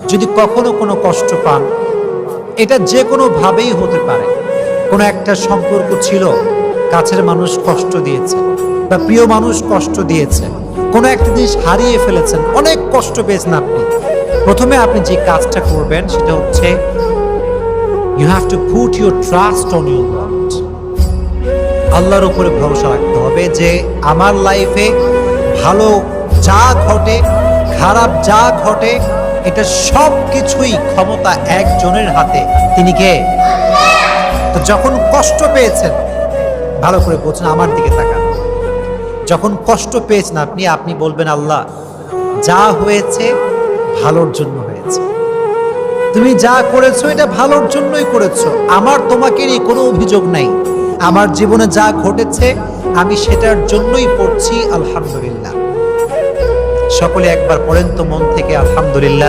যদি কখনো কোনো কষ্ট পান, এটা যে কোনো ভাবেই হতে পারে। কোনো একটা সম্পর্ক ছিল, কাছের মানুষ কষ্ট দিয়েছে বা প্রিয় মানুষ কষ্ট দিয়েছে, কোনো একটা জিনিস হারিয়ে ফেলেছেন, অনেক কষ্ট পেয়েছেন আপনি। প্রথমে আপনি যে কাজটা করবেন সেটা হচ্ছে you have to put your trust on your god. আল্লাহর উপরে ভরসা রাখতে হবে যে আমার লাইফে ভালো যা ঘটে, খারাপ যা ঘটে, এটা সব কিছুই ক্ষমতা একজনের হাতে। তিনি কে? তো যখন কষ্ট পেয়েছেন, ভালো করে বলছেন, আমার দিকে তাকান। যখন কষ্ট পেয়েছেন আপনি বলবেন, আল্লাহ যা হয়েছে ভালোর জন্য হয়েছে, তুমি যা করেছো এটা ভালোর জন্যই করেছো, আমার তোমাকে নিয়ে কোনো অভিযোগ নাই, আমার জীবনে যা ঘটেছে আমি সেটার জন্যই পড়ছি আলহামদুলিল্লাহ। সকলে একবার পড়েন তো মন থেকে আলহামদুলিল্লাহ।